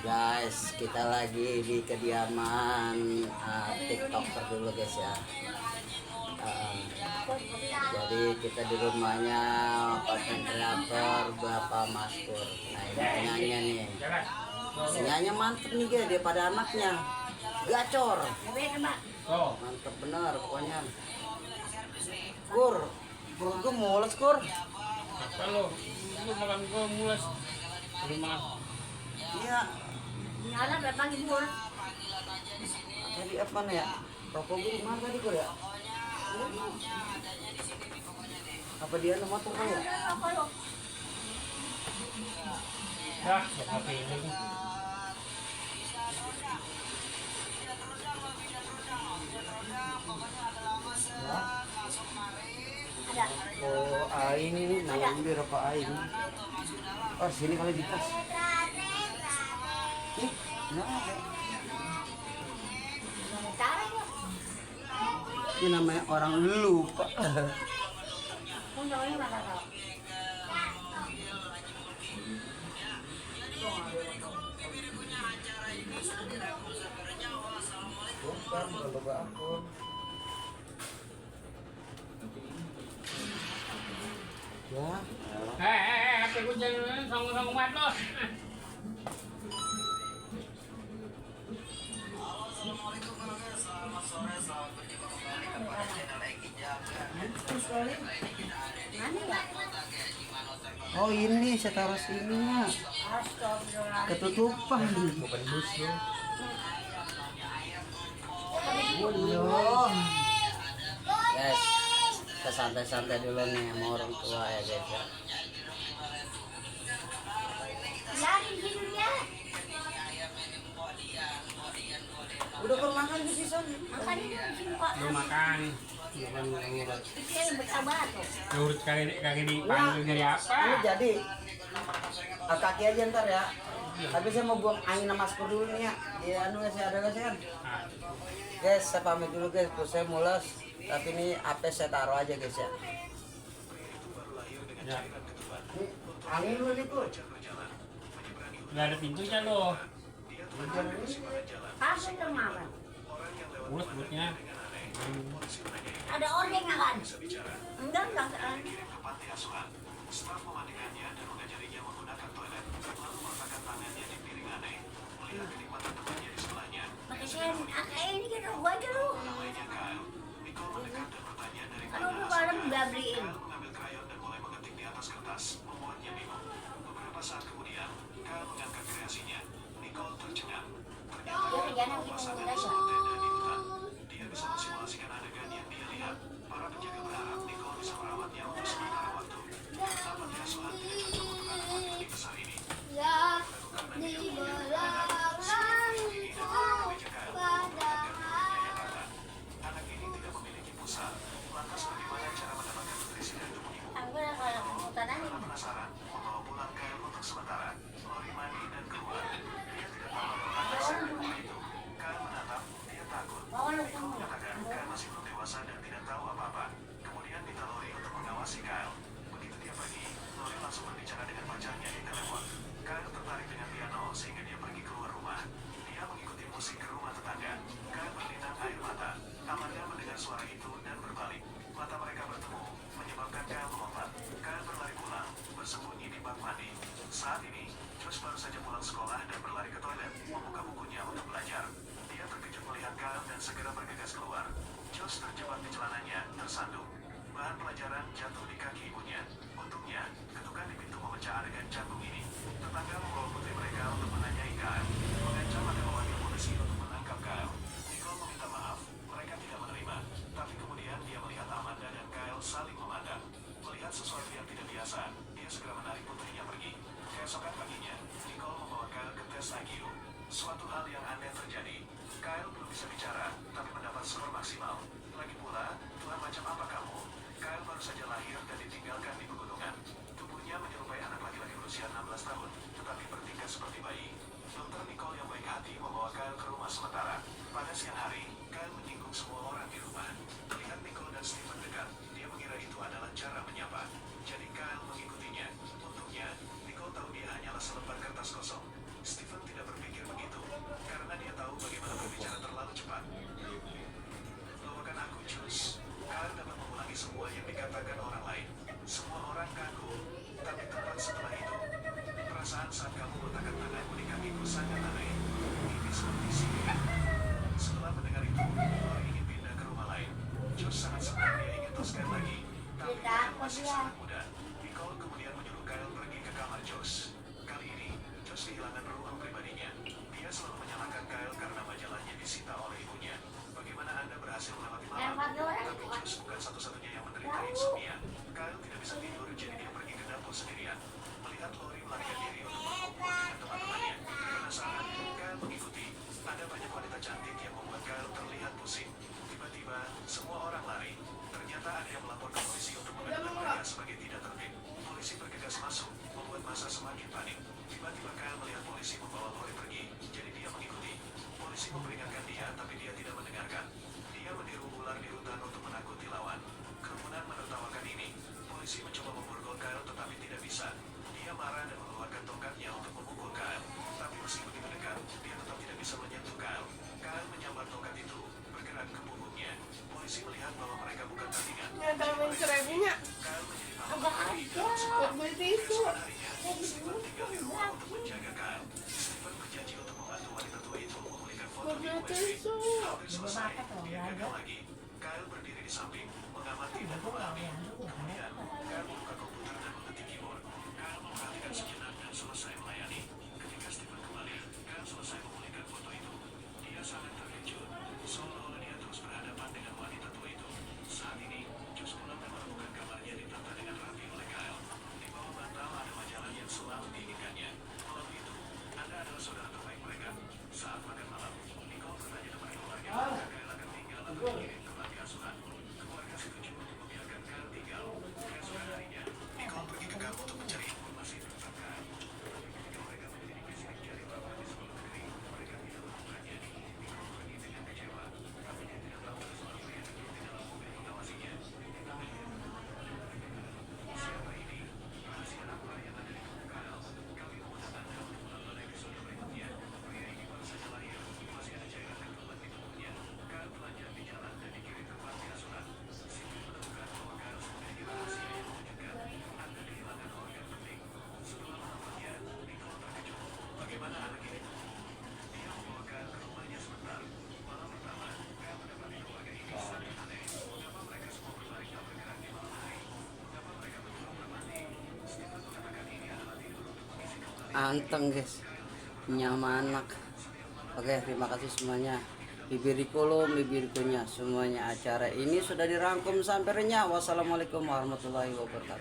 Guys, kita lagi di kediaman TikToker dulu guys ya. Jadi kita di rumahnya konten kreator Bapak Maskur. Nah ini penyanyi nih. Penyanyi mantep nih guys, dia pada anaknya gacor. Mantep bener pokoknya. Kur gue mules kur. Apa lo? Lu makan gue mules. Rumah. Iya. Nyala berapa ribu? Tadi apa nih ya? Rokok gue di mana tadi kur ya? Apa dia nama tuh ya? Dah, bapak pilih. Ada. Oh, aing namanya di rokok aing. Oh, sini kali di tas. Ih, nggak ada. Tarik lo. Ini namanya orang lupa. Undangnya mana kau? Bukan, lupa akun. Ya, HP gue jangan songong-songong banget lo. Mana ya? oh ini saya taruh sininya. Astagfirullah. Ketutupan. Bukan bus lo. Guys, kita santai-santai dulu nih sama orang tua ya guys ya. Lari hidungnya. Udah kau makan di sana. Makan di sini Pak. Lu makan. Bukan ngurut. Itu yang bersabar tuh. Ngurut kaki dipanggil dari apa? Ini jadi kaki aja ntar ya. Tapi saya mau buang angin sama Maskur dulu nih ya. Di anu saya ada guys ya. Ah, Guys, saya pamit dulu guys. Terus saya mules. Tapi ini HP saya taruh aja guys ya. ya. Angin dulu nih Kur. Gak ada pintunya lo. Pasang dong makan. Mulus buatnya. Ada ordeng kan? Enggak. Staf memandikannya dan mengajarinya menggunakan toilet, lalu meletakkan tangannya di piring aneh, melihat kenikmatan temannya di sebelahnya. Pakai sen, ini kan gua aja lu. Namanya Kyle. Nicole mendekat dan bertanya dari Kalau mana lu asalnya. bareng gabriin. Kyle mengambil krayon dan mulai mengetik di atas kertas, membuatnya bingung. Beberapa saat kemudian, Kyle mengangkat kreasinya. Nicole tercengang. Ternyata Ya, kerjaan Kyle kita memasangkan mau di sebuah tenda di hutan. Dia bisa mensimulasikan adegan yang dia lihat. Para penjaga berharap Nicole bisa merawatnya untuk sementara waktu. Karena panti asuhan tidak cocok untuk anak laki-laki besar ini. Ya, di belakangku padahal. Anak ini tidak memiliki pulsa. Lantas bagaimana cara mendapatkan nutrisi dari tubuh ibu? Aku udah kalau kemutan Karena penasaran, membawa pulang Kyle untuk sementara. Lori mandi dan keluar. Dia tidak tahu apa hasil dari rumah itu. Kyle menatap, dia takut. Nicole mengatakan Kyle masih belum dewasa dan tidak tahu apa-apa. Kemudian minta Lori untuk mengawasi Kyle. Begitu dia pergi, Lori langsung berbicara dengan pacarnya di telepon. Kyle tertarik dengan piano sehingga dia pergi keluar rumah. Dia mengikuti musik ke rumah tetangga. Kyle berlinang air mata. Amanda mendengar suara itu dan berbalik. Mata mereka bertemu, menyebabkan Kyle melompat. Kyle berlari pulang, bersembunyi di bak mandi. Saat ini, Josh baru saja pulang sekolah dan berlari ke toilet, membuka bukunya untuk belajar. Dia terkejut melihat Kyle dan segera bergegas keluar. Josh terjebak di celananya, tersandung. Bahan pelajaran jatuh di kaki ibunya. Untungnya, ketukan di pintu memecah adegan canggung ini. Tetangga membawa putri mereka untuk menanyai Kyle. Mengancam akan memanggil polisi untuk menangkap Kyle. Nicole meminta maaf, mereka tidak menerima. Tapi kemudian dia melihat Amanda dan Kyle saling memandang. Melihat sesuatu yang tidak biasa, dia segera menarik putrinya pergi. Keesokan paginya, Nicole membawa Kyle ke tes IQ. Suatu hal yang aneh terjadi. Kyle belum bisa bicara, tapi mendapat skor maksimal. Lagi pula, Tuhan macam apa kamu? Kyle baru saja lahir dan ditinggalkan di pegunungan. Tubuhnya menyerupai anak laki-laki berusia 16 tahun, tetapi bertingkah seperti bayi. Dokter Nicole yang baik hati membawa Kyle ke rumah sementara. Pada siang hari, Kyle menyinggung semua orang di rumah. Melihat Nicole dan Stephen dekat, dia mengira itu adalah cara menyapa. Jadi Kyle mengikutinya. Untungnya, Nicole tahu dia hanyalah selembar kertas kosong. Stephen tidak berpikir saat kamu meletakkan tanganmu di kakiku sangat aneh. Ini seperti sihir. Setelah mendengar itu, Lori ingin pindah ke rumah lain. Josh sangat senang dia ingin toskan lagi. Tapi Kyle masih sangat muda. Nicole kemudian menyuruh Kyle pergi ke kamar Josh. Kali ini, Josh kehilangan ruang pribadinya. Dia selalu menyalahkan Kyle karena majalahnya disita oleh ibunya. Bagaimana Anda berhasil melewati malam? Tapi Josh bukan satu-satunya yang menderita insomnia. Kyle tidak bisa tidur, jadi dia pergi ke dapur sendirian. Melihat Lori melarikan diri untuk berkumpul dengan teman-temannya. Penasaran, Kyle mengikuti. Ada banyak wanita cantik yang membuat Kyle terlihat pusing. Tiba-tiba, semua orang lari. Ternyata ada yang melapor ke polisi untuk mengadukan mereka sebagai tidak tertib. Polisi bergegas masuk, membuat massa semakin panik. Tiba-tiba Kyle melihat polisi membawa Lori pergi, jadi dia mengikuti. Polisi memperingatkan dia, tapi dia tidak mendengarkan. Dia meniru ular di hutan untuk menakuti lawan. Kerumunan menertawakan ini. Polisi mencoba memborgol Kyle, tetapi tidak bisa. Dia marah dan mengeluarkan tongkatnya untuk memukul Kyle. Tapi meski begitu dekat, dia tetap tidak bisa menyentuh Kyle. Kyle menyambar tongkat itu, bergerak ke punggungnya. Polisi melihat bahwa mereka bukan tandingan. Nyata seribunya. Kyle menjadi pahlawan di dalam sebuah. Beli tisu. Keesokan harinya, Stephen tinggal di rumah untuk menjaga Kyle. Stephen berjanji untuk membantu wanita tua itu memulihkan foto di Beli USB. tisu. Hampir selesai, dia gagal lagi. Kyle berdiri di samping, mengamati dan memahami. Kemudian, Kyle membuka komputer dan mengetik keyboard. Kyle memperhatikan sejenak dan selesai melayani. Ketika Stephen kembali, Kyle selesai memulihkan foto itu. Dia sangat terkejut. Seolah-olah dia terus berhadapan dengan wanita tua itu. Saat ini, Josh pulang dan menemukan kamarnya ditata dengan rapi oleh Kyle. Di bawah bantal ada majalah yang selalu diinginkannya. Malam itu, Anda adalah saudara terbaik mereka. Saat makan malam, Nicole bertanya kepada keluarga apakah Kyle akan tinggal atau dikirim ke panti asuhan. Keluarga setuju untuk membiarkan Kyle tinggal. Keesokan harinya, Nicole pergi ke kamp untuk mencari informasi tentang Kyle. Tetapi ketika mereka menyelidiki sidik jari bapak di sekolah negeri, mereka tidak menemukannya. Nicole pergi dengan kecewa, tapi dia tidak tahu ada seorang pria duduk di dalam mobil mengawasinya. Siapa ini? Rahasia apa yang ada di tubuh Kyle? Kami mengundang Anda untuk menonton episode berikutnya. Pria ini baru saja lahir, masih ada cairan ketuban di tubuhnya. Kyle telanjang di jalan dan dikirim ke panti asuhan. Sipil menemukan bahwa Kyle memiliki rahasia yang mengejutkan. Anda kehilangan organ penting. Setelah menemukannya, Nicole terkejut. Bagaimana anak ini tumbuh? Dia membawa Kyle ke rumahnya sebentar. Malam pertama, Kyle mendapati keluarga ini sangat aneh. Mengapa mereka semua berlari tak bergerak di malam hari? Mengapa mereka berdua mandi? Stephen mengatakan ini adalah tidur untuk mengisi kembali. Anteng guys, nyaman anak. Oke, terima kasih semuanya. Bibirikulum, bibirikunya semuanya. Acara ini sudah dirangkum sampai renyah. Wassalamualaikum warahmatullahi wabarakatuh.